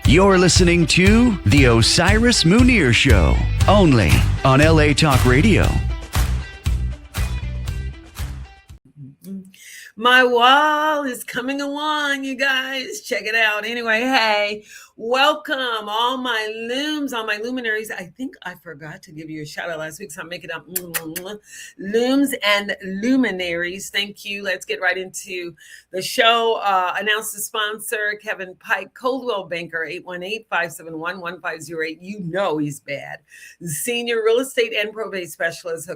You're listening to The Osiris Munir Show, only on LA Talk Radio. My wall is coming along, you guys. Check it out. Anyway, hey, welcome all my looms, all my luminaries. I think I forgot to give you a shout out last week, so I'm making up. Looms and luminaries. Thank you. Let's get right into the show. Announce the sponsor, Kevin Pike, Coldwell Banker, 818-571-1508. You know he's bad. Senior real estate and probate specialist.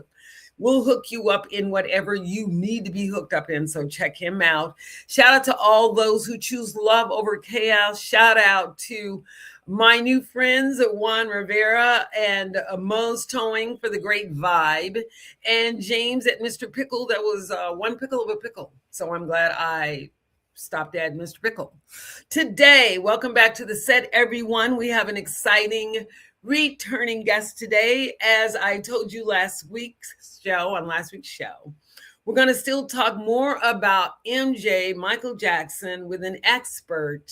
We'll hook you up in whatever you need to be hooked up in. So check him out. Shout out to all those who choose love over chaos. Shout out to my new friends, Juan Rivera and Mo's Towing for the great vibe. And James at Mr. Pickle. That was one pickle of a pickle. So I'm glad I stopped at Mr. Pickle. Today, welcome back to the set, everyone. We have an exciting returning guest today. As I told you last week's show, we're going to still talk more about MJ, Michael Jackson, with an expert,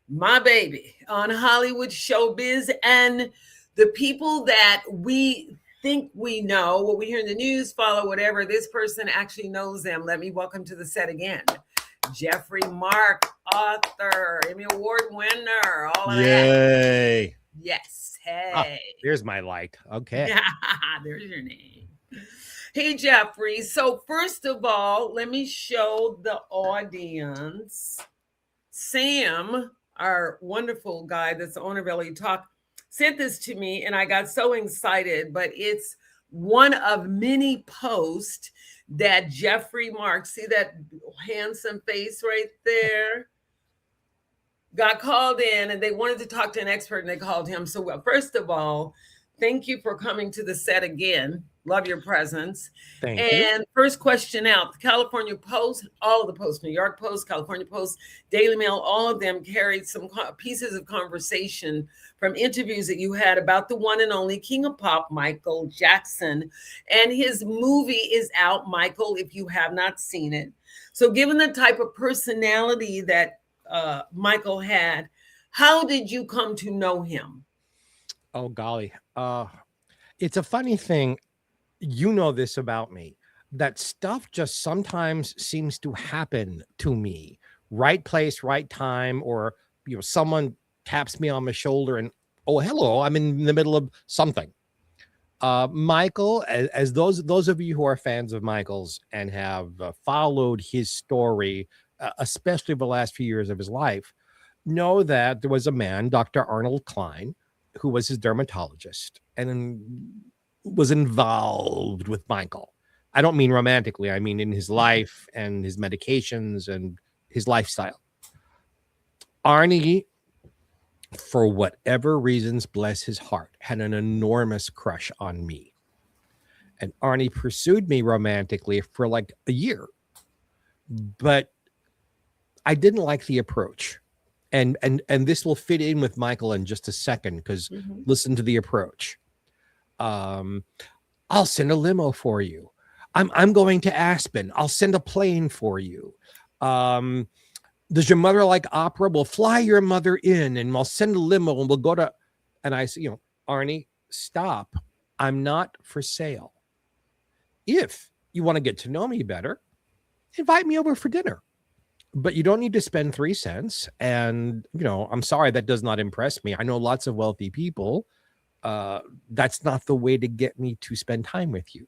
my baby, on Hollywood showbiz and the people that we think we know, what we hear in the news, follow, whatever. This person actually knows them. Let me welcome to the set again, Geoffrey Mark, author, Emmy Award winner, all of that. Yay. Yes. Hey. Oh, there's my light. Okay. There's your name. Hey, Geoffrey. So first of all, let me show the audience. Sam, our wonderful guy that's the owner of LA Talk, sent this to me and I got so excited, but it's one of many posts that Geoffrey Mark, see that handsome face right there? Got called in and they wanted to talk to an expert and they called him. So first of all, thank you for coming to the set again. Love your presence. Thank you. And first question out, the California Post, all of the Post, New York Post, California Post, Daily Mail, all of them carried some pieces of conversation from interviews that you had about the one and only King of Pop, Michael Jackson. And his movie is out, Michael, if you have not seen it. So given the type of personality that Michael had, how did you come to know him? Oh, golly. It's a funny thing. You know this about me. That stuff just sometimes seems to happen to me. Right place, right time, or someone taps me on my shoulder and, oh, hello, I'm in the middle of something. Michael, as those of you who are fans of Michael's and have followed his story, especially the last few years of his life, know that there was a man, Dr. Arnold Klein, who was his dermatologist and was involved with Michael. I don't mean romantically. I mean in his life and his medications and his lifestyle. Arnie, for whatever reasons, bless his heart, had an enormous crush on me. And Arnie pursued me romantically for like a year. But I didn't like the approach. And this will fit in with Michael in just a second, because listen to the approach. I'll send a limo for you. I'm going to Aspen. I'll send a plane for you. Does your mother like opera? We'll fly your mother in and I'll send a limo and we'll go to, and I say, Arnie, stop. I'm not for sale. If you want to get to know me better, invite me over for dinner. But you don't need to spend 3 cents. And, I'm sorry, that does not impress me. I know lots of wealthy people. That's not the way to get me to spend time with you.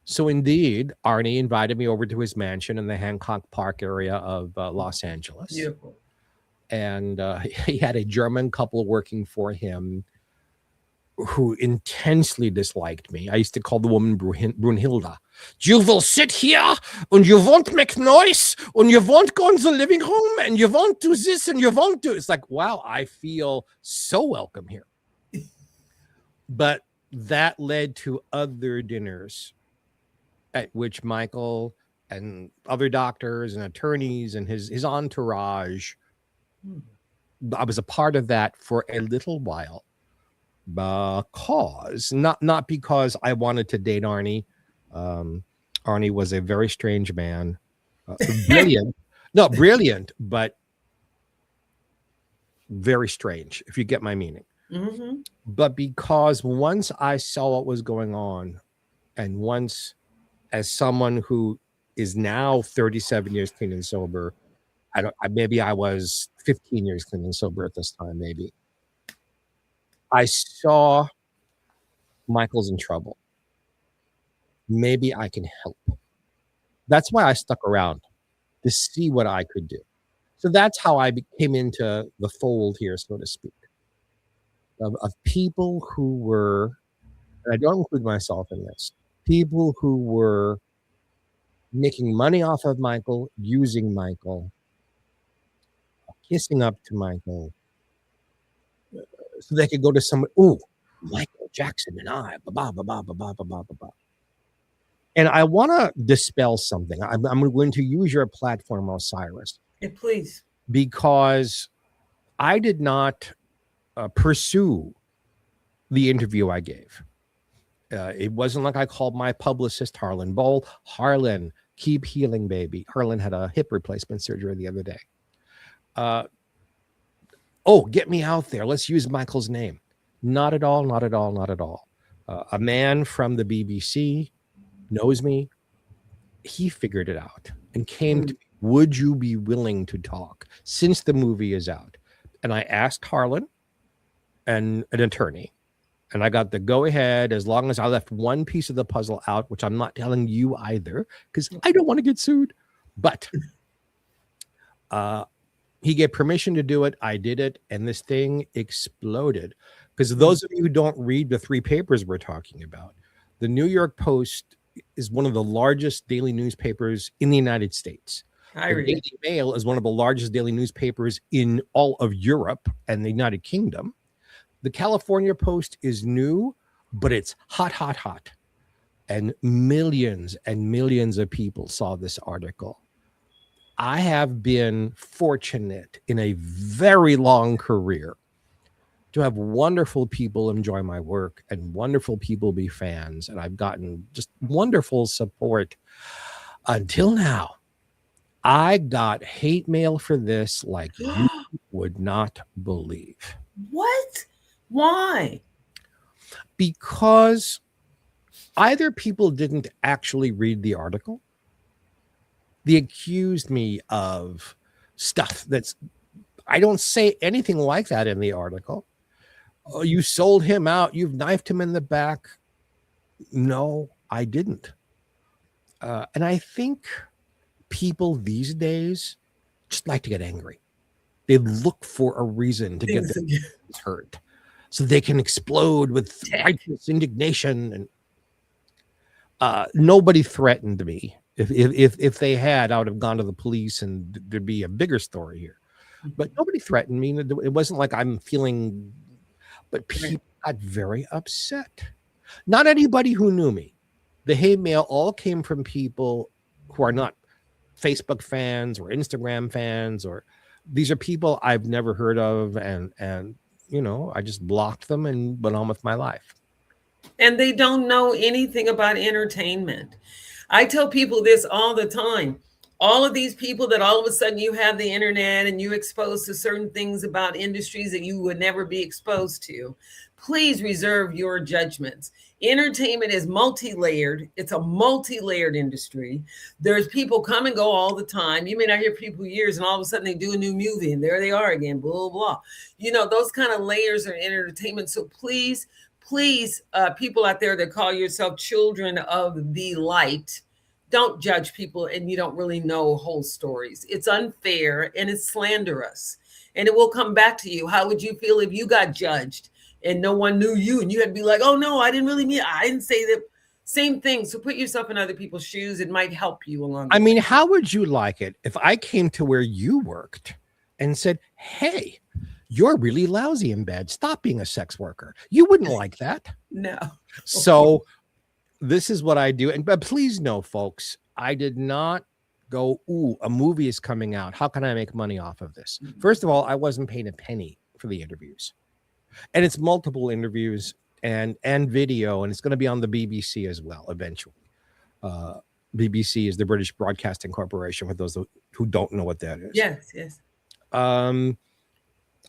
So indeed, Arnie invited me over to his mansion in the Hancock Park area of Los Angeles. Beautiful. And he had a German couple working for him who intensely disliked me. I used to call the woman Brunhilde. You will sit here and you won't make noise and you won't go in the living room and you won't do this and you won't do. It's like, wow, I feel so welcome here. But that led to other dinners at which Michael and other doctors and attorneys and his entourage, I was a part of that for a little while. Because not because I wanted to date Arnie. Arnie was a very strange man, brilliant, but very strange, if you get my meaning. Mm-hmm. But because once I saw what was going on, and once, as someone who is now 37 years clean and sober, maybe I was 15 years clean and sober at this time, maybe. I saw Michael's in trouble. Maybe I can help. That's why I stuck around, to see what I could do. So that's how I came into the fold here, so to speak, of people who were, and I don't include myself in this, people who were making money off of Michael, using Michael, kissing up to Michael, so they could go to someone, ooh, Michael Jackson and I, ba ba ba ba ba ba ba ba ba. And I want to dispel something. I'm going to use your platform, Osiris. Yeah, please. Because I did not pursue the interview I gave. It wasn't like I called my publicist, Harlan Bowl. Harlan, keep healing, baby. Harlan had a hip replacement surgery the other day. Oh, get me out there. Let's use Michael's name. Not at all, not at all, not at all. A man from the BBC knows me. He figured it out and came to me. Would you be willing to talk since the movie is out? And I asked Harlan and an attorney, and I got the go ahead as long as I left one piece of the puzzle out, which I'm not telling you either, because I don't want to get sued. But he gave permission to do it. I did it, and this thing exploded. Because those of you who don't read the three papers we're talking about, the New York Post is one of the largest daily newspapers in the United States. The Daily Mail is one of the largest daily newspapers in all of Europe and the United Kingdom. The California Post is new, but it's hot, hot, hot. And millions of people saw this article. I have been fortunate in a very long career to have wonderful people enjoy my work and wonderful people be fans. And I've gotten just wonderful support until now. I got hate mail for this like you would not believe. What? Why? Because either people didn't actually read the article. They accused me of stuff that's, I don't say anything like that in the article. Oh, you sold him out. You've knifed him in the back. No, I didn't. And I think people these days just like to get angry. They look for a reason to get their feelings hurt so they can explode with righteous indignation. And nobody threatened me. If they had, I would have gone to the police and there'd be a bigger story here. But nobody threatened me. It wasn't like I'm feeling, but people got very upset. Not anybody who knew me. The hate mail all came from people who are not Facebook fans or Instagram fans, or these are people I've never heard of. And you know, I just blocked them and went on with my life. And they don't know anything about entertainment. I tell people this all the time. All of these people that all of a sudden you have the internet and you're exposed to certain things about industries that you would never be exposed to, please reserve your judgments. Entertainment is multi-layered. It's a multi-layered industry. There's people come and go all the time. You may not hear people years and all of a sudden they do a new movie and there they are again, blah, blah, blah. You know, those kind of layers are in entertainment. So please, people out there that call yourself children of the light, don't judge people and you don't really know whole stories. It's unfair and it's slanderous and it will come back to you. How would you feel if you got judged and no one knew you and you had to be like, oh no, I didn't really mean, I didn't say that. Same thing. So put yourself in other people's shoes. It might help you along the way. I mean, how would you like it if I came to where you worked and said, hey, you're really lousy in bed. Stop being a sex worker. You wouldn't like that. No. So this is what I do. But please know, folks, I did not go, ooh, a movie is coming out. How can I make money off of this? First of all, I wasn't paying a penny for the interviews. And it's multiple interviews and video, and it's going to be on the BBC as well eventually. BBC is the British Broadcasting Corporation, for those who don't know what that is. Yes, yes.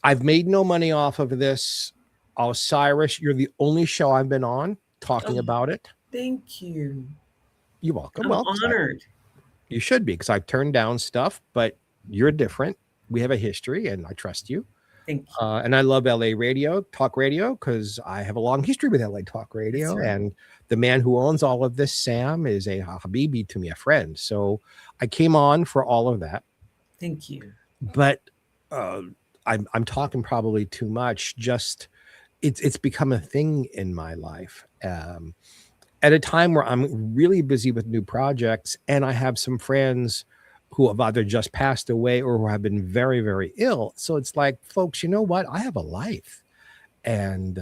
I've made no money off of this. Osiris, you're the only show I've been on talking Oh, about it. thank you. You're welcome. I'm Well, honored. you should be, because I've turned down stuff, but you're different. We have a history, and I trust you. Thank you. And I love LA talk radio, because I have a long history with LA talk radio. Right. And the man who owns all of this, Sam, is a habibi to me, a friend. So I came on for all of that. Thank you. But I'm talking probably too much. Just it's become a thing in my life. At a time where I'm really busy with new projects, and I have some friends who have either just passed away or who have been very, very ill. So it's like, folks, you know what? I have a life, and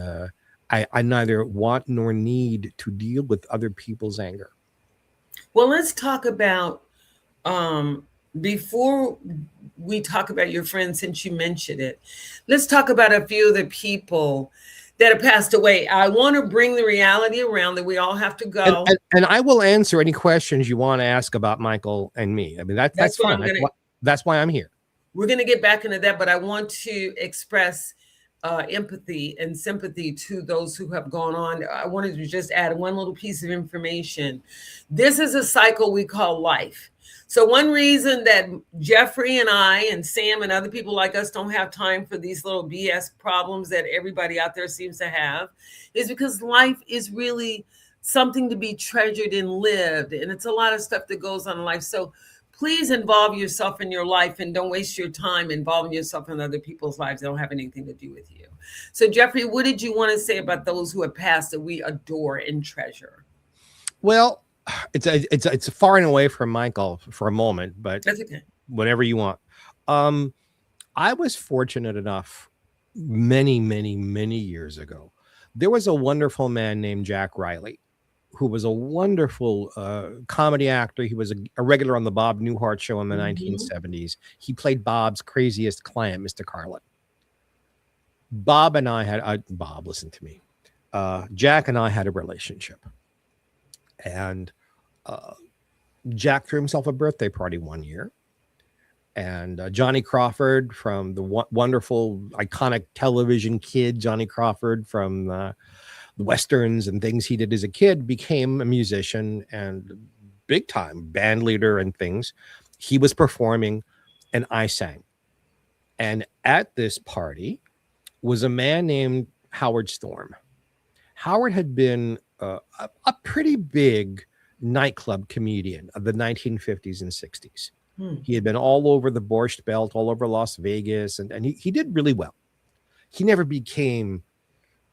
I neither want nor need to deal with other people's anger. Well, let's talk about, before we talk about your friend, since you mentioned it, let's talk about a few of the people that have passed away. I want to bring the reality around that we all have to go. And I will answer any questions you want to ask about Michael and me. I mean, that's fine. That's why I'm here. We're going to get back into that, but I want to express empathy and sympathy to those who have gone on. I wanted to just add one little piece of information. This is a cycle we call life. So one reason that Geoffrey and I and Sam and other people like us don't have time for these little BS problems that everybody out there seems to have is because life is really something to be treasured and lived. And it's a lot of stuff that goes on in life. So please involve yourself in your life, and don't waste your time involving yourself in other people's lives that don't have anything to do with you. So Geoffrey, what did you want to say about those who have passed that we adore and treasure? Well, it's far and away from Michael for a moment, but that's okay. Whatever you want. I was fortunate enough many years ago. There was a wonderful man named Jack Riley, who was a wonderful comedy actor. He was a regular on the Bob Newhart show in the 1970s. He played Bob's craziest client, Mr. Carlin. Bob and I had Bob, listen to me. Jack and I had a relationship. And Jack threw himself a birthday party one year. And Johnny Crawford, from the wonderful, iconic television kid, Johnny Crawford from the Westerns and things he did as a kid, became a musician and big time band leader and things. He was performing and I sang. And at this party was a man named Howard Storm. Howard had been a pretty big nightclub comedian of the 1950s and 60s. He had been all over the Borscht Belt, all over Las Vegas, and he did really well. He never became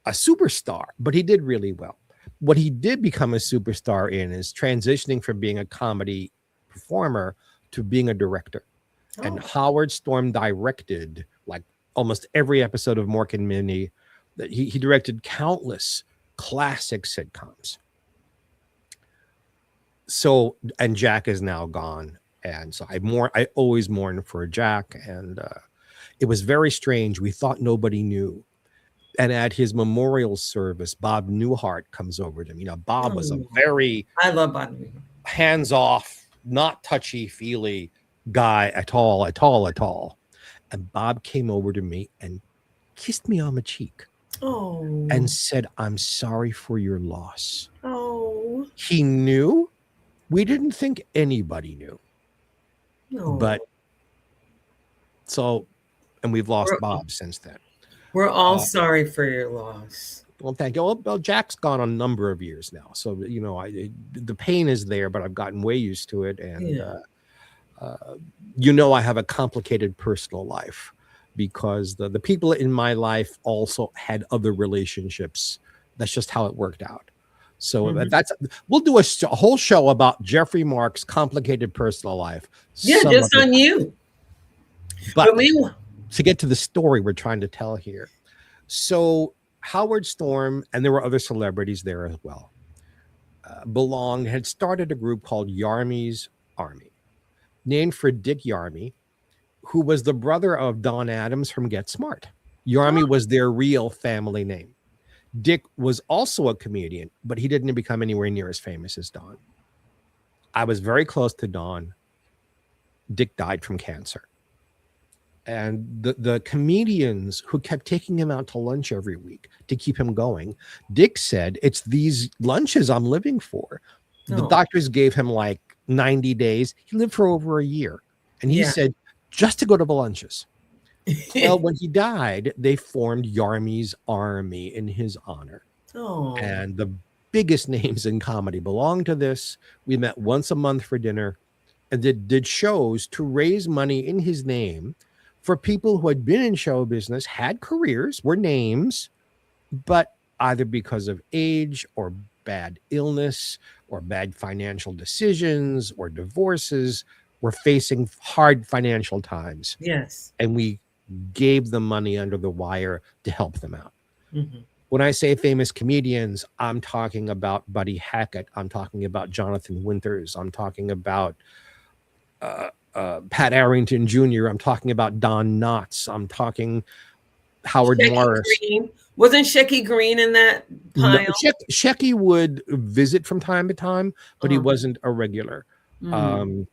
a superstar, but he did really well. What he did become a superstar in is transitioning from being a comedy performer to being a director. Oh. And Howard Storm directed like almost every episode of Mork and Mindy. He directed countless classic sitcoms. So, and Jack is now gone. And so I always mourn for Jack. And it was very strange. We thought nobody knew. And at his memorial service, Bob Newhart comes over to me. You know, Bob was a very I love Bob hands-off, not touchy-feely guy at all. And Bob came over to me and kissed me on the cheek. Oh. And said, "I'm sorry for your loss." Oh. He knew. We didn't think anybody knew. No. But so, and we've lost Bob since then. We're all sorry for your loss. Well, thank you. Well, Jack's gone a number of years now. So, you know, the pain is there, but I've gotten way used to it. And, you know, I have a complicated personal life because the people in my life also had other relationships. That's just how it worked out. So we'll do a whole show about Geoffrey Mark's complicated personal life. Yeah, just on you. But to get to the story we're trying to tell here. So Howard Storm, and there were other celebrities there as well, had started a group called Yarmy's Army, named for Dick Yarmy, who was the brother of Don Adams from Get Smart. Yarmy was their real family name. Dick was also a comedian, but he didn't become anywhere near as famous as Don. I was very close to Don. Dick died from cancer. And the comedians who kept taking him out to lunch every week to keep him going, Dick said, it's these lunches I'm living for. The doctors gave him like 90 days. He lived for over a year. And he said, just to go to the lunches. Well, when he died, they formed Yarmy's Army in his honor. And the biggest names in comedy belong to this. We met once a month for dinner and did shows to raise money in his name for people who had been in show business, had careers, were names, but either because of age or bad illness or bad financial decisions or divorces were facing hard financial times. Yes. And we gave them money under the wire to help them out. When I say famous comedians, I'm talking about Buddy Hackett. I'm talking about Jonathan Winters. I'm talking about Pat Arrington Jr. I'm talking about Don Knotts. I'm talking Howard Shecky Morris. Green. Wasn't Shecky Green in that pile? No, Shecky would visit from time to time, but he wasn't a regular. So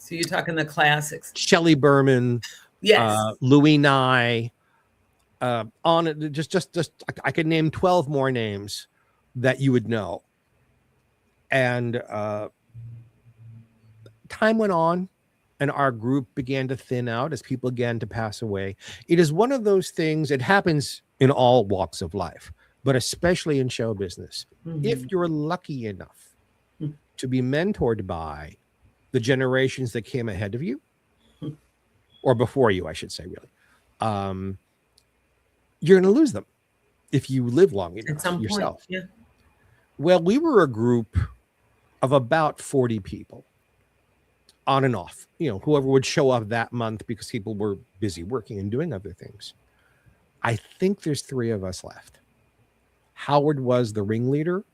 you're talking the classics. Shelley Berman, yes, Louis Nye. On it, just I could name 12 more names that you would know. And time went on, and our group began to thin out as people began to pass away. It is one of those things, it happens in all walks of life, but especially in show business. If you're lucky enough to be mentored by the generations that came ahead of you, or before you, I should say, really, you're going to lose them if you live long enough at some yourself. Point, yeah. Well, we were a group of about 40 people, on and off, whoever would show up that month because people were busy working and doing other things. I think there's 3 of us left. Howard was the ringleader.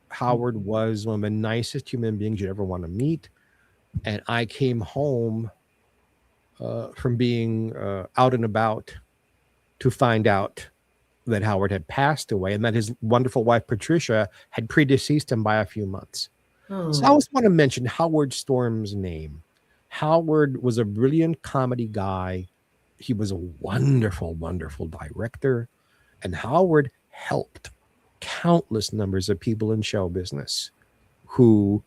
Howard was one of the nicest human beings you'd ever want to meet. And I came home from being out and about to find out that Howard had passed away and that his wonderful wife, Patricia, had predeceased him by a few months. So I always want to mention Howard Storm's name. Howard was a brilliant comedy guy. He was a wonderful, wonderful director. And Howard helped countless numbers of people in show business who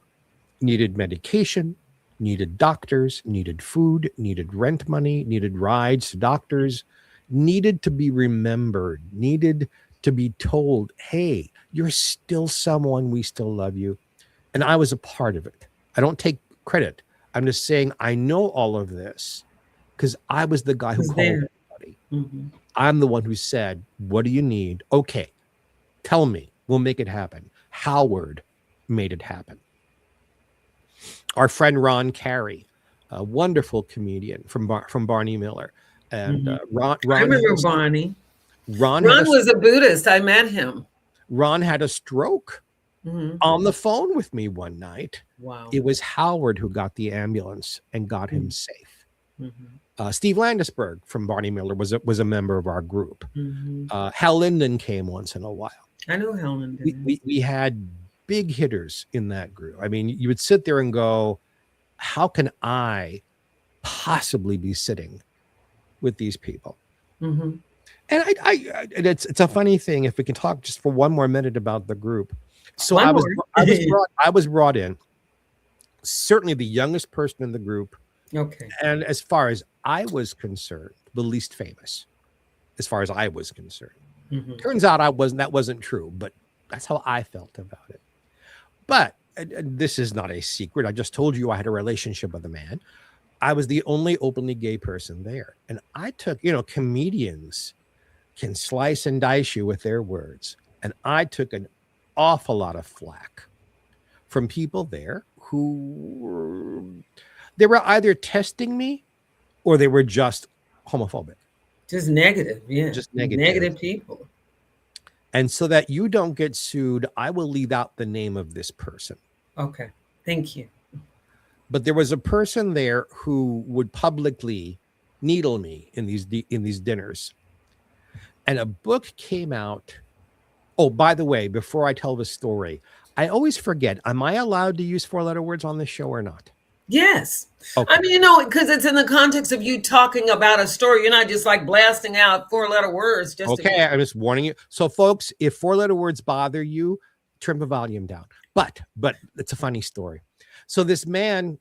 needed medication, needed doctors, needed food, needed rent money, needed rides to doctors, needed to be remembered, needed to be told, hey, you're still someone, we still love you. And I was a part of it. I don't take credit. I'm just saying I know all of this because I was the guy who called everybody. I'm the one who said, what do you need? Okay, tell me. We'll make it happen. Howard made it happen. Our friend Ron Carey, a wonderful comedian from Barney Miller. And Ron I remember Barney. Ron was a Buddhist. I met him. Ron had a stroke on the phone with me one night. Wow. It was Howard who got the ambulance and got him safe. Steve Landisberg from Barney Miller was a member of our group. Hal Linden came once in a while. I know Hal Linden. We had big hitters in that group. I mean, you would sit there and go, how can I possibly be sitting with these people? And it's a funny thing if we can talk just for one more minute about the group. So I was brought in, certainly the youngest person in the group. Okay. And as far as I was concerned, the least famous, as far as I was concerned. Turns out that wasn't true, but that's how I felt about it. But this is not a secret. I just told you I had a relationship with a man. I was the only openly gay person there. And I took, comedians can slice and dice you with their words. And I took an awful lot of flack from people there who they were either testing me or they were just homophobic. Just negative. Yeah. Just negative. Negative people. And so that you don't get sued, I will leave out the name of this person. Okay. Thank you. But there was a person there who would publicly needle me in these dinners. And a book came out. Oh, by the way, before I tell the story, I always forget, am I allowed to use 4-letter words on this show or not? Yes. Okay. I mean, you know, because it's in the context of you talking about a story. You're not just like blasting out 4-letter words. Just Okay, I'm just warning you. So, folks, if 4-letter words bother you, turn the volume down. But it's a funny story. So this man,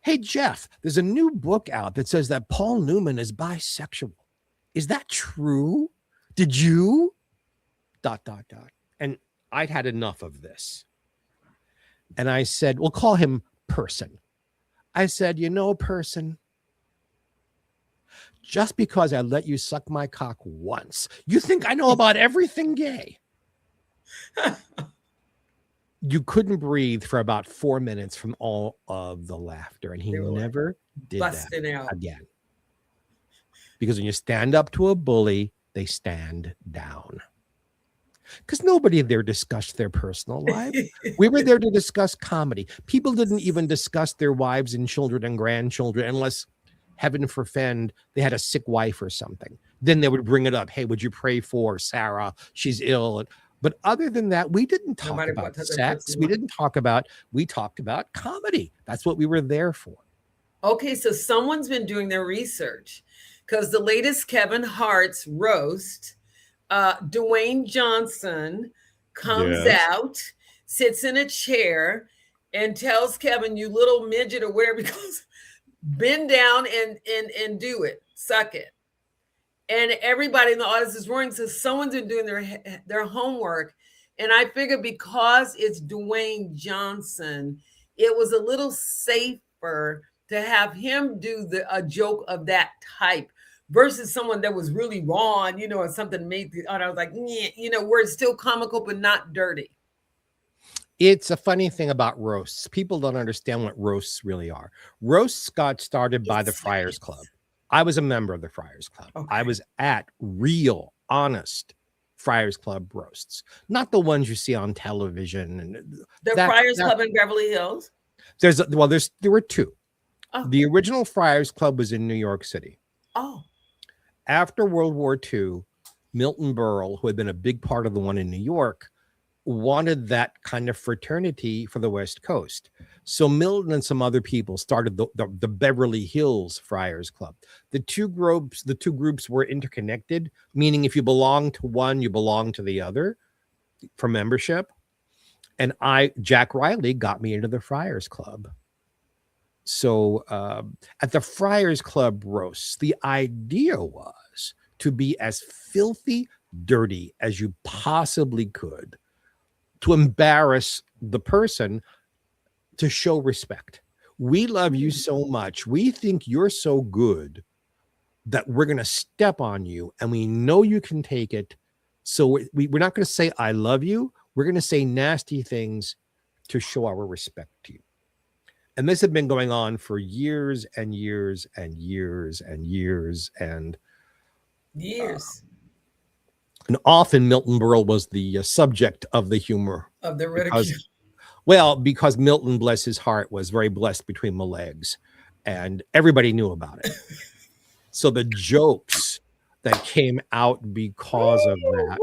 hey, Jeff, there's a new book out that says that Paul Newman is bisexual. Is that true? Did you? ... And I'd had enough of this. And I said, we'll call him Person. I said, you know, Person, just because I let you suck my cock once, you think I know about everything gay? You couldn't breathe for about 4 minutes from all of the laughter. And he never did that out again. Because when you stand up to a bully, they stand down. Because nobody there discussed their personal life. We were there to discuss comedy. People didn't even discuss their wives and children and grandchildren unless, heaven forfend, they had a sick wife or something. Then they would bring it up. Hey, would you pray for Sarah? She's ill. But other than that, we didn't talk about sex. We talked about comedy. That's what we were there for. Okay, so someone's been doing their research, because the latest Kevin Hart's roast, Dwayne Johnson comes out, sits in a chair, and tells Kevin, "You little midget," or whatever he goes, "bend down and do it, suck it." And everybody in the audience is roaring. So someone's been doing their homework, and I figured because it's Dwayne Johnson, it was a little safer to have him do a joke of that type versus someone that was really raw and, and something made the, and I was like, where it's still comical, but not dirty. It's a funny thing about roasts. People don't understand what roasts really are. Roasts got started by the Friars Club. I was a member of the Friars Club. Okay. I was at real, honest Friars Club roasts, not the ones you see on television. And the Friars Club in Beverly Hills? There were two. Oh. The original Friars Club was in New York City. Oh. After World War II, Milton Berle, who had been a big part of the one in New York, wanted that kind of fraternity for the West Coast. So Milton and some other people started the Beverly Hills Friars Club. The two groups were interconnected, meaning if you belong to one, you belong to the other for membership. And Jack Riley got me into the Friars Club. So at the Friars Club roasts, the idea was to be as filthy dirty as you possibly could, to embarrass the person, to show respect. We love you so much. We think you're so good that we're going to step on you, and we know you can take it. So we're not going to say, I love you. We're going to say nasty things to show our respect to you. And this had been going on for years and years and years and years and years. And often Milton Berle was the subject of the humor. Of the ridicule. Because Milton, bless his heart, was very blessed between the legs. And everybody knew about it. So the jokes that came out because of that.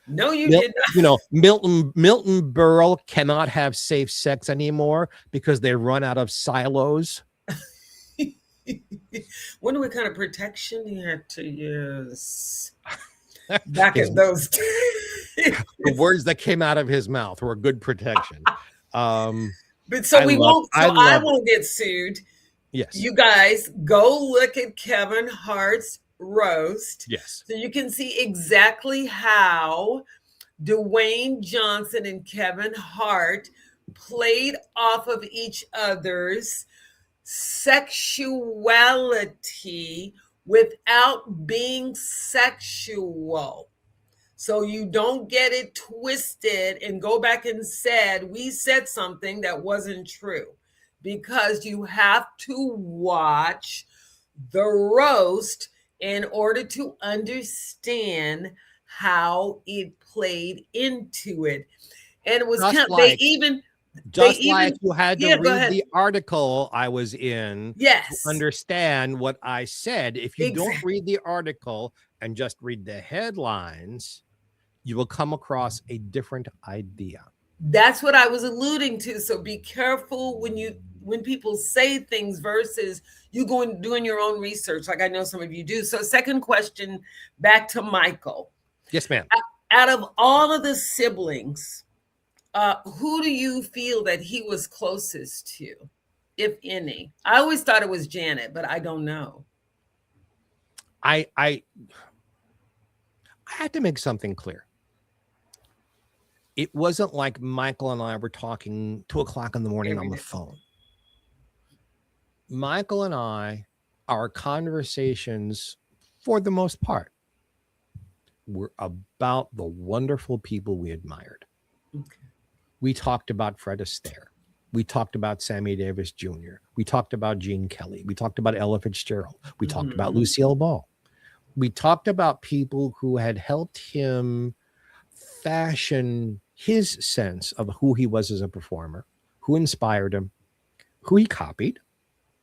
No, you did not. You know, Milton Berle cannot have safe sex anymore because they run out of silos. Wonder what kind of protection he had to use back in those days. The words that came out of his mouth were good protection. But so I won't get sued. Yes. You guys go look at Kevin Hart's roast. Yes. So you can see exactly how Dwayne Johnson and Kevin Hart played off of each other's sexuality without being sexual. So you don't get it twisted and go back and we said something that wasn't true, because you have to watch the roast in order to understand how it played into it. And it was you had to read the article I was in to understand what I said. If you don't read the article and just read the headlines, you will come across a different idea. That's what I was alluding to. So be careful when when people say things versus you going doing your own research, like I know some of you do. So, second question, back to Michael. Yes, ma'am. Out of all of the siblings, who do you feel that he was closest to, if any? I always thought it was Janet, but I don't know. I had to make something clear. It wasn't like Michael and I were talking 2 o'clock in the morning on the phone. Michael and I, our conversations, for the most part, were about the wonderful people we admired. Okay. We talked about Fred Astaire. We talked about Sammy Davis Jr. We talked about Gene Kelly. We talked about Ella Fitzgerald. We talked about Lucille Ball. We talked about people who had helped him fashion his sense of who he was as a performer, who inspired him, who he copied,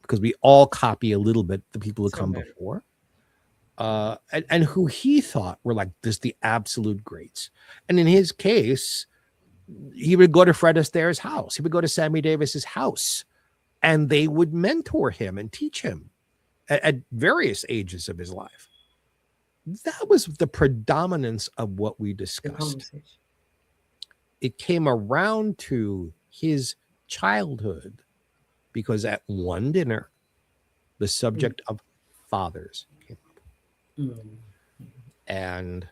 because we all copy a little bit the people who come before, and who he thought were like the absolute greats. And in his case, he would go to Fred Astaire's house. He would go to Sammy Davis's house, and they would mentor him and teach him at various ages of his life. That was the predominance of what we discussed. It came around to his childhood because at one dinner, the subject of fathers came up. And,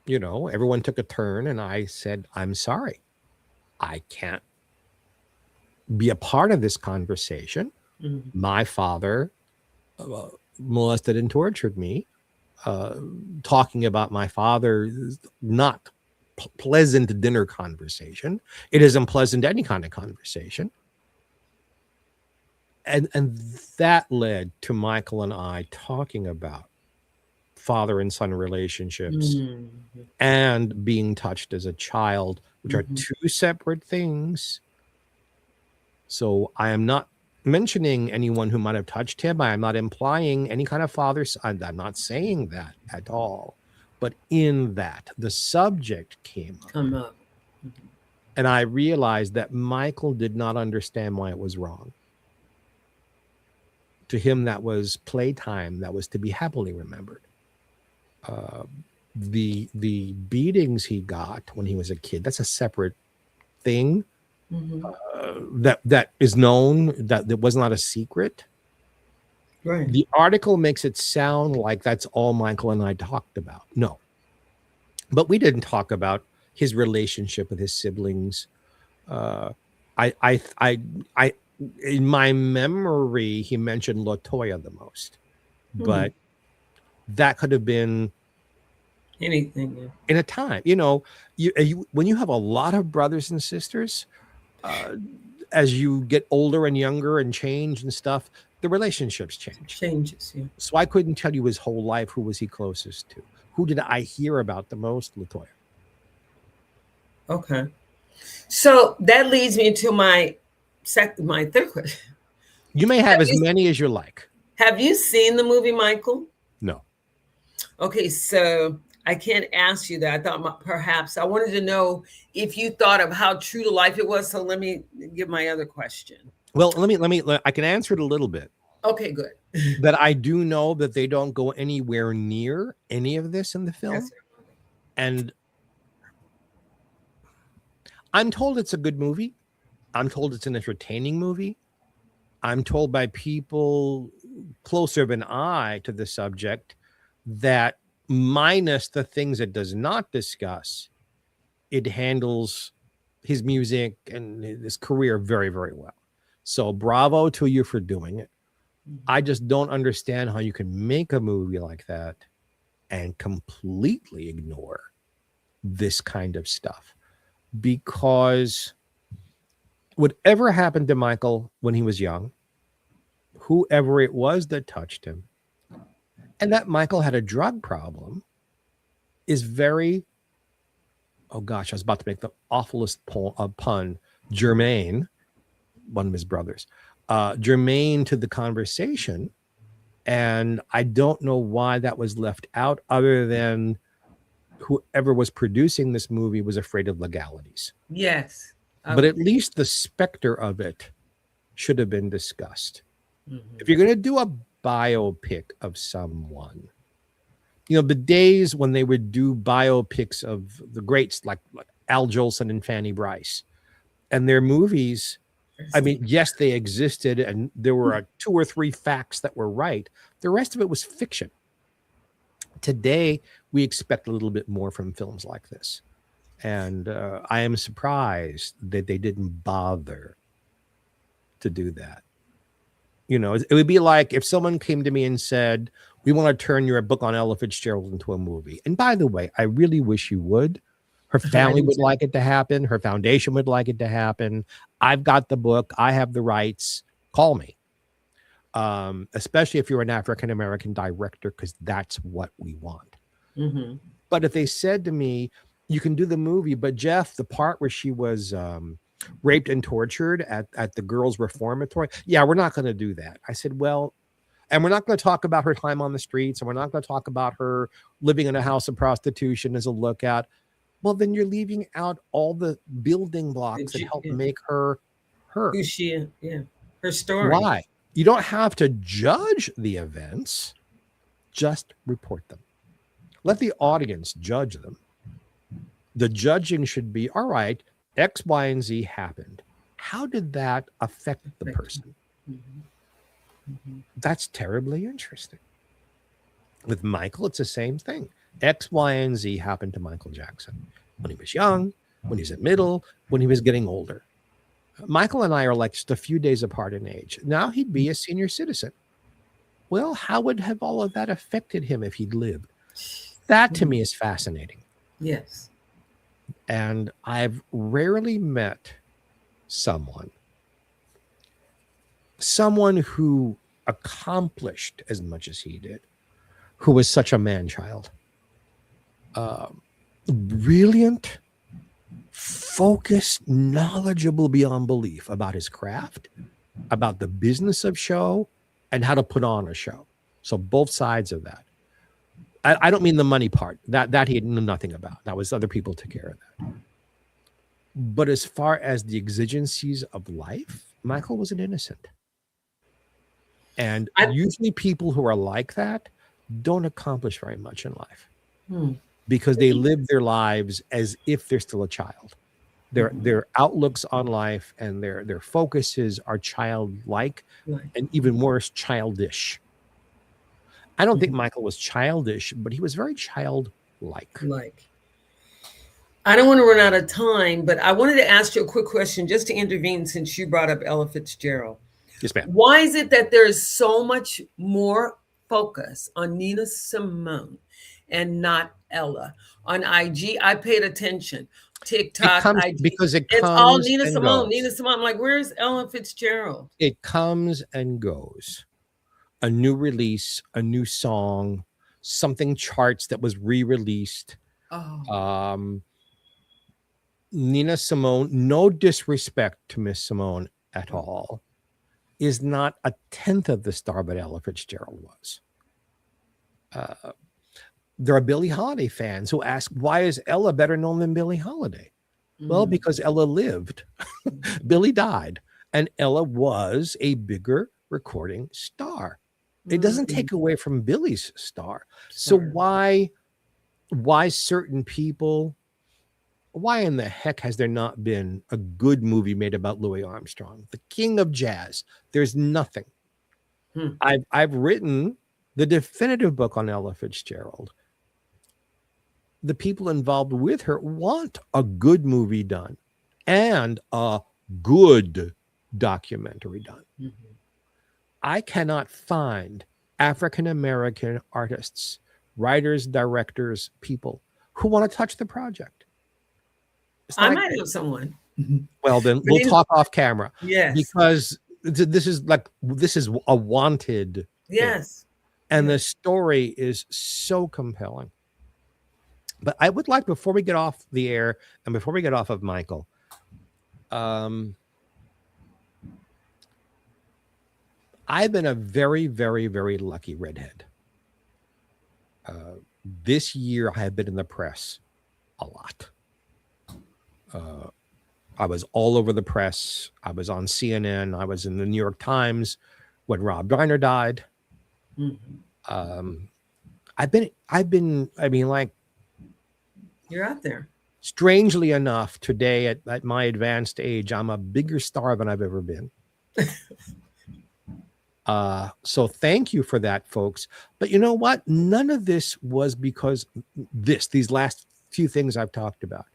you know, everyone took a turn, and I said, I'm sorry. I can't be a part of this conversation. My father molested and tortured me. Talking about my father is not pleasant dinner conversation. It isn't pleasant any kind of conversation. And that led to Michael and I talking about father and son relationships and being touched as a child, which are two separate things. So I am not mentioning anyone who might have touched him. I am not implying any kind of father. I'm not saying that at all. But in that, the subject came up. And I realized that Michael did not understand why it was wrong. To him, that was playtime. That was to be happily remembered. The beatings he got when he was a kid, that's a separate thing. That is known, that was not a secret. Right. The article makes it sound like that's all Michael and I talked about. No, but we didn't talk about his relationship with his siblings. I in my memory, he mentioned LaToya the most, but that could have been anything in a time. You know, when you have a lot of brothers and sisters, as you get older and younger and change and stuff, the relationships changes. Yeah. So I couldn't tell you his whole life. Who was he closest to? Who did I hear about the most? LaToya. Okay. So that leads me to my third question. You may have as many as you like. Have you seen the movie, Michael? No. Okay, so I can't ask you that. I thought perhaps I wanted to know if you thought of how true to life it was. So let me give my other question. Well, I can answer it a little bit. Okay, good. That I do know that they don't go anywhere near any of this in the film. Yes. And I'm told it's a good movie. I'm told it's an entertaining movie. I'm told by people closer than I to the subject that minus the things it does not discuss, it handles his music and his career very, very well. So bravo to you for doing it. I just don't understand how you can make a movie like that and completely ignore this kind of stuff. Because whatever happened to Michael when he was young, whoever it was that touched him, and that Michael had a drug problem is very, oh gosh, I was about to make the awfulest pun, germane, one of his brothers, germane to the conversation. And I don't know why that was left out, other than whoever was producing this movie was afraid of legalities. Yes. but at least the specter of it should have been discussed. Mm-hmm. If you're going to do a biopic of someone, you know, the days when they would do biopics of the greats like Al Jolson and Fanny Brice and their movies, I mean, yes, they existed and there were 2 or 3 facts that were right. The rest of it was fiction. Today, we expect a little bit more from films like this. And I am surprised that they didn't bother to do that. You know, it would be like if someone came to me and said, we want to turn your book on Ella Fitzgerald into a movie. And by the way, I really wish you would. Her family would like it to happen. Her foundation would like it to happen. I've got the book. I have the rights. Call me. Especially if you're an African-American director, because that's what we want. Mm-hmm. But if they said to me, you can do the movie, but Jeff, the part where she was raped and tortured at the girls' reformatory, yeah, we're not going to do that. I said, well, and we're not going to talk about her time on the streets, and we're not going to talk about her living in a house of prostitution as a lookout. Well, then you're leaving out all the building blocks that help make her her. Who she is, yeah. Her story. Why? You don't have to judge the events, just report them. Let the audience judge them. The judging should be, all right, X, Y, and Z happened. How did that affect the person? Mm-hmm. Mm-hmm. That's terribly interesting. With Michael, it's the same thing. X, Y, and Z happened to Michael Jackson when he was young, when he was in middle, when he was getting older. Michael and I are like just a few days apart in age. Now he'd be a senior citizen. Well, how would have all of that affected him if he'd lived? That to me is fascinating. Yes. And I've rarely met someone who accomplished as much as he did, who was such a man-child. Brilliant, focused, knowledgeable beyond belief about his craft, about the business of show, and how to put on a show. So both sides of that. I don't mean the money part. That he knew nothing about. That was other people took care of that. But as far as the exigencies of life, Michael was an innocent. And usually people who are like that don't accomplish very much in life because they live their lives as if they're still a child. Their outlooks on life and their focuses are childlike and even worse, childish. I don't think Michael was childish, but he was very childlike. I don't want to run out of time, but I wanted to ask you a quick question just to intervene since you brought up Ella Fitzgerald. Yes, ma'am. Why is it that there's so much more focus on Nina Simone and not Ella? On IG, I paid attention. TikTok, IG. Because it's all Nina Simone. Nina Simone. I'm like, where's Ella Fitzgerald? It comes and goes. A new release, a new song, something charts that was re-released. Nina Simone, no disrespect to Miss Simone at all, is not a tenth of the star that Ella Fitzgerald was. There are Billie Holiday fans who ask, why is Ella better known than Billie Holiday? Well, because Ella lived. Billie died. And Ella was a bigger recording star. It doesn't take away from Billie's star. So why certain people, why in the heck has there not been a good movie made about Louis Armstrong, the king of jazz? There's nothing. I've written the definitive book on Ella Fitzgerald. The people involved with her want a good movie done and a good documentary done. I cannot find African-American artists, writers, directors, people who want to touch the project. I might have someone. Well, then we'll talk off camera. Yes. Because this is a wanted. Yes. Thing. And the story is so compelling. But I would like, before we get off the air and before we get off of Michael, I've been a very, very, very lucky redhead. This year, I have been in the press a lot. I was all over the press. I was on CNN. I was in the New York Times when Rob Reiner died. I've been, I mean, like, you're out there. Strangely enough, today at my advanced age, I'm a bigger star than I've ever been. So thank you for that, folks. But you know what? None of this was because these last few things I've talked about.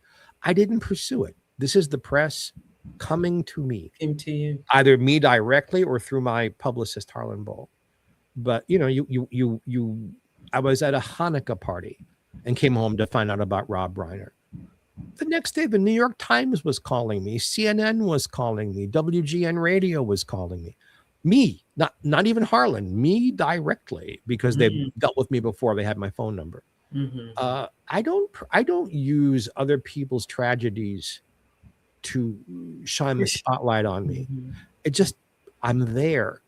I didn't pursue it. This is the press coming to me. Came to you. Either me directly or through my publicist, Harlan Ball. But you know, I was at a Hanukkah party and came home to find out about Rob Reiner. The next day, the New York Times was calling me, CNN was calling me, WGN Radio was calling me. Me, not even Harlan, me directly, because they've dealt with me before. They had my phone number. I don't use other people's tragedies to shine the spotlight on me. It just, I'm there.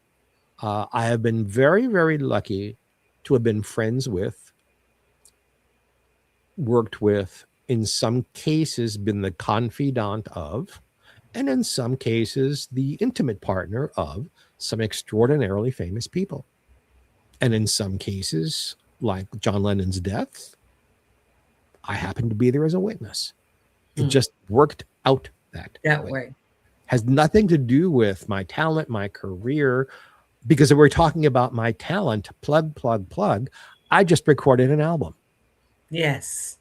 I have been very, very lucky to have been friends with, worked with, in some cases been the confidant of, and in some cases the intimate partner of some extraordinarily famous people. And in some cases, like John Lennon's death, I happened to be there as a witness. It just worked out that way. Has nothing to do with my talent, my career, because if we're talking about my talent, plug, I just recorded an album. Yes.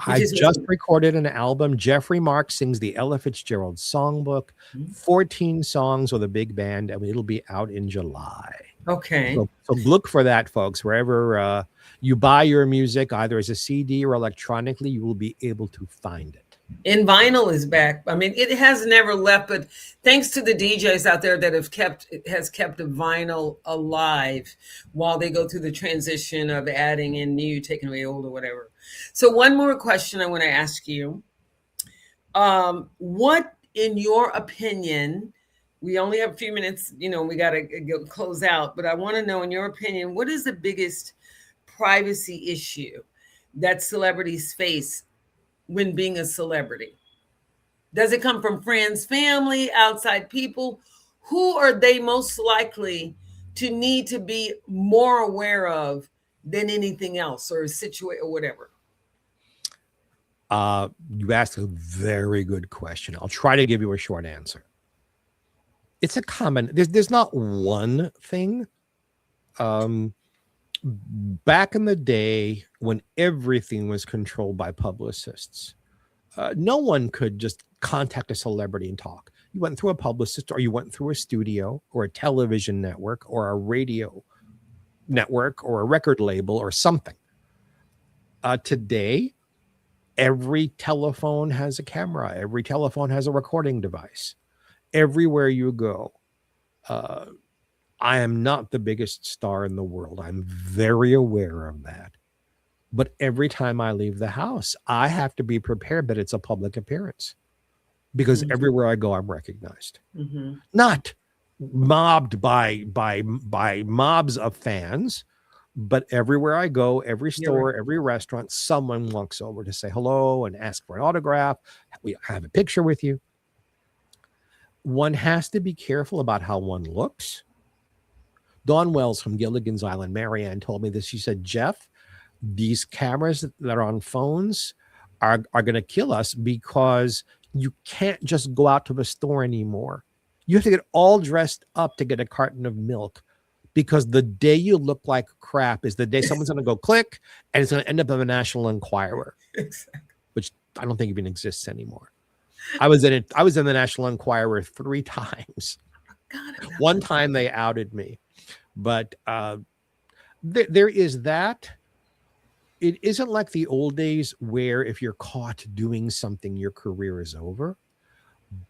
I just recorded an album. Geoffrey Mark sings the Ella Fitzgerald songbook, 14 songs with a big band, and it'll be out in July. Okay. So look for that, folks. Wherever you buy your music, either as a CD or electronically, you will be able to find it. And vinyl is back. I mean, it has never left, but thanks to the DJs out there that has kept the vinyl alive while they go through the transition of adding in new, taking away old, or whatever. So one more question I want to ask you. What, in your opinion, we only have a few minutes, you know, we got to go close out, but I want to know, in your opinion, what is the biggest privacy issue that celebrities face when being a celebrity? Does it come from friends, family, outside people? Who are they most likely to need to be more aware of than anything else, or situation or whatever? You asked a very good question. I'll try to give you a short answer. It's a common, there's not one thing. Back in the day when everything was controlled by publicists, no one could just contact a celebrity and talk. You went through a publicist, or you went through a studio or a television network or a radio network or a record label or something. Today, every telephone has a camera. Every telephone has a recording device. Everywhere you go. I am not the biggest star in the world. I'm very aware of that. But every time I leave the house, I have to be prepared that it's a public appearance, because everywhere I go, I'm recognized. Not mobbed by mobs of fans, but everywhere I go, every store, every restaurant, someone walks over to say hello and ask for an autograph. We have a picture with you. One has to be careful about how one looks. Dawn Wells from Gilligan's Island, Marianne, told me this. She said, Jeff, these cameras that are on phones are going to kill us, because you can't just go out to the store anymore. You have to get all dressed up to get a carton of milk, because the day you look like crap is the day someone's going to go click and it's going to end up in the National Enquirer, which I don't think even exists anymore. I was in the National Enquirer 3 times. One time they outed me, but there is that. It isn't like the old days where if you're caught doing something, your career is over.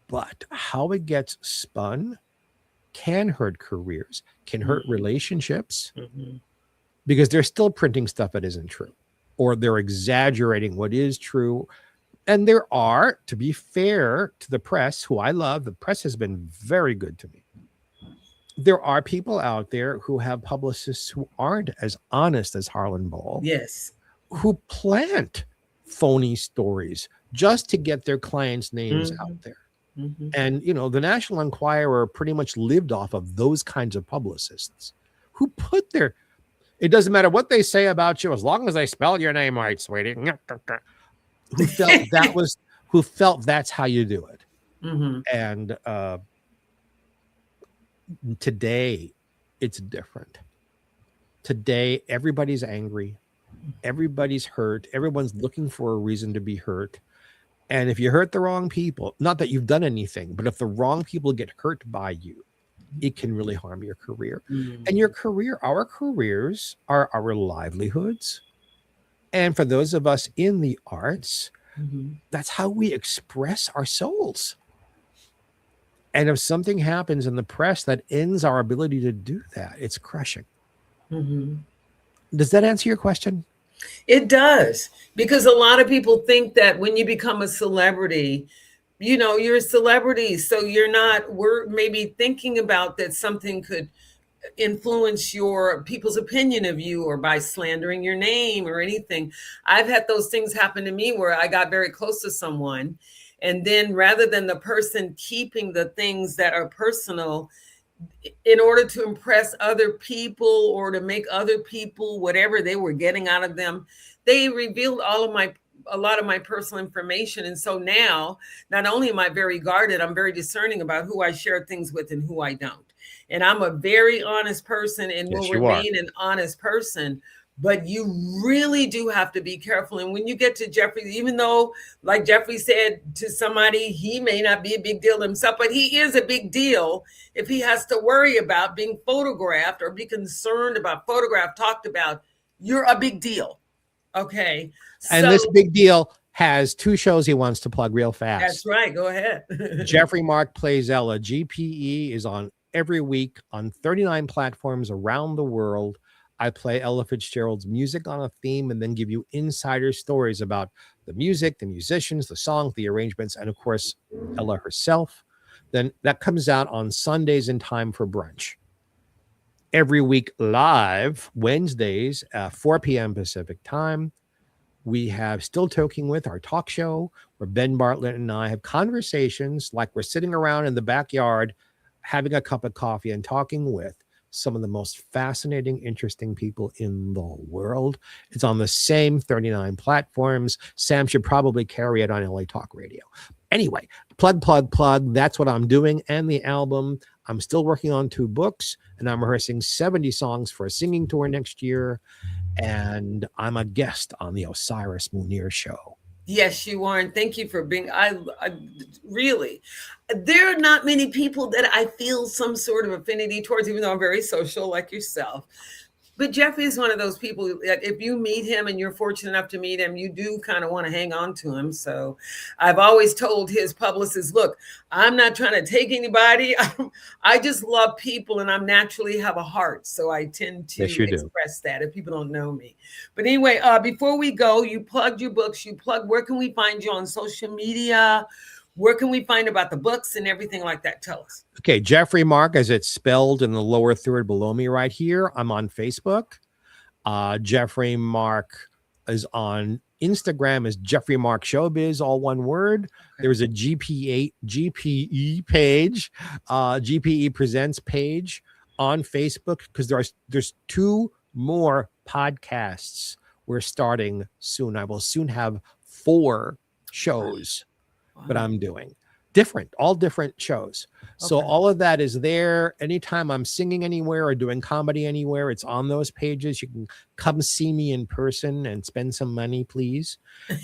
But how it gets spun can hurt careers, can hurt relationships, because they're still printing stuff that isn't true, or they're exaggerating what is true. And there are, to be fair to the press, who I love, the press has been very good to me. There are people out there who have publicists who aren't as honest as Harlan Ball. Yes. Who plant phony stories just to get their clients' names out there. And, the National Enquirer pretty much lived off of those kinds of publicists who put it doesn't matter what they say about you, as long as they spell your name right, sweetie. Who felt that's how you do it. And today it's different. Today, everybody's angry. Everybody's hurt. Everyone's looking for a reason to be hurt. And if you hurt the wrong people, not that you've done anything, but if the wrong people get hurt by you, it can really harm your career. And our careers are our livelihoods. And for those of us in the arts, that's how we express our souls. And if something happens in the press that ends our ability to do that, it's crushing. Does that answer your question? It does, because a lot of people think that when you become a celebrity, you're a celebrity. So we're maybe thinking about that something could influence your people's opinion of you, or by slandering your name or anything. I've had those things happen to me where I got very close to someone, and then rather than the person keeping the things that are personal in order to impress other people or to make other people whatever they were getting out of them, they revealed a lot of my personal information. And so now, not only am I very guarded, I'm very discerning about who I share things with and who I don't. And I'm a very honest person and will remain an honest person. But you really do have to be careful. And when you get to Geoffrey, even though, like Geoffrey said to somebody, he may not be a big deal himself, but he is a big deal if he has to worry about being photographed or be concerned about talked about. You're a big deal. Okay. And this big deal has 2 shows he wants to plug real fast. That's right. Go ahead. Geoffrey Mark Plays Ella. GPE is on every week on 39 platforms around the world. I play Ella Fitzgerald's music on a theme and then give you insider stories about the music, the musicians, the songs, the arrangements, and of course, Ella herself. Then that comes out on Sundays in time for brunch. Every week live, Wednesdays at 4 p.m. Pacific time. We have Still Talking With, our talk show, where Ben Bartlett and I have conversations like we're sitting around in the backyard having a cup of coffee and talking with some of the most fascinating, interesting people in the world. It's on the same 39 platforms. Sam should probably carry it on LA Talk Radio. Anyway, plug. That's what I'm doing. And the album. I'm still working on 2 books, and I'm rehearsing 70 songs for a singing tour next year. And I'm a guest on the Osiris Munir Show. Yes, you are. And thank you for being, I really, there are not many people that I feel some sort of affinity towards, even though I'm very social like yourself. But Geoffrey is one of those people that if you meet him and you're fortunate enough to meet him, you do kind of want to hang on to him. So I've always told his publicist, look, I'm not trying to take anybody. I just love people, and I'm naturally have a heart. So I tend to express that if people don't know me. But anyway, before we go, you plugged your books. Where can we find you on social media? Where can we find about the books and everything like that? Tell us. Okay, Geoffrey Mark, as it's spelled in the lower third below me right here. I'm on Facebook. Geoffrey Mark is on Instagram as Geoffrey Mark Showbiz, all one word. Okay. There's a GPE page, GPE Presents page on Facebook, because there's 2 more podcasts we're starting soon. I will soon have 4 shows. Wow. But I'm doing all different shows. Okay. So all of that is there. Anytime I'm singing anywhere or doing comedy anywhere, it's on those pages. You can come see me in person and spend some money, please.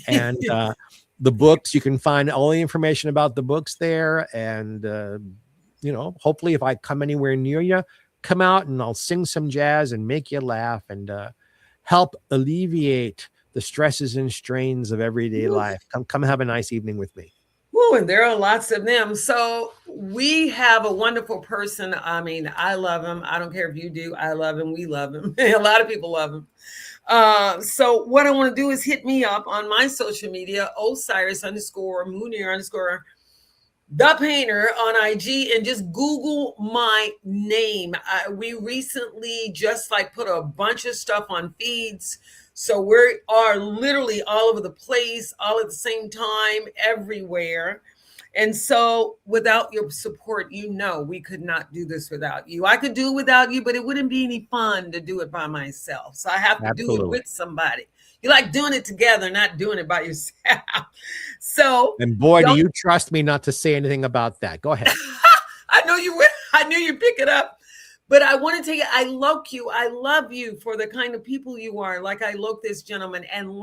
And the books, you can find all the information about the books there. And, hopefully if I come anywhere near you, come out and I'll sing some jazz and make you laugh and help alleviate the stresses and strains of everyday life. Come have a nice evening with me. Woo, and there are lots of them. So we have a wonderful person. I mean, I love him. I don't care if you do. I love him. We love him. A lot of people love him. So what I want to do is hit me up on my social media, Osiris_Munir_ the painter on IG, and just Google my name. We recently just put a bunch of stuff on feeds. So we are literally all over the place, all at the same time, everywhere. And so without your support, we could not do this without you. I could do it without you, but it wouldn't be any fun to do it by myself. So I have to do it with somebody. You like doing it together, not doing it by yourself. So, and boy, do you trust me not to say anything about that. Go ahead. I know you would. I knew you'd pick it up. But I want to tell you, I love you for the kind of people you are. Like I love this gentleman and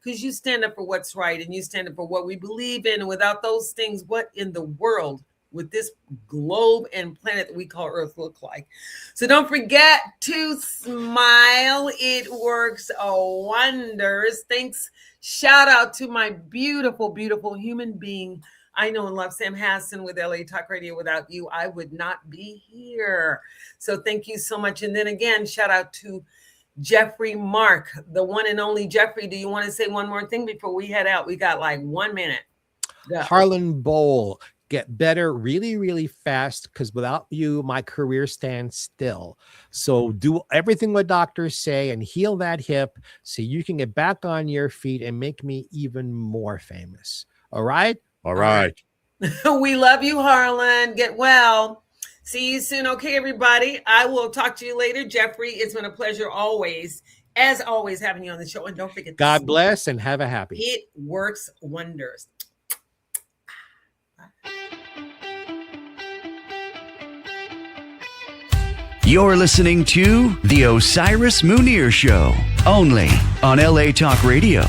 because you stand up for what's right and you stand up for what we believe in. And without those things, what in the world would this globe and planet that we call Earth look like? So don't forget to smile. It works wonders. Thanks. Shout out to my beautiful, beautiful human being I know and love, Sam Hassan with LA Talk Radio. Without you, I would not be here. So thank you so much. And then again, shout out to Geoffrey Mark, the one and only Geoffrey. Do you want to say one more thing before we head out? We got like 1 minute. Go. Harlan Bowl, get better really, really fast, because without you, my career stands still. So do everything what doctors say and heal that hip so you can get back on your feet and make me even more famous. All right? All right. We love you, Harlan. Get well. See you soon. Okay, everybody. I will talk to you later. Geoffrey, it's been a pleasure always, as always, having you on the show. And don't forget, God bless and have a happy. It works wonders. You're listening to The Osiris Munir Show, only on LA Talk Radio.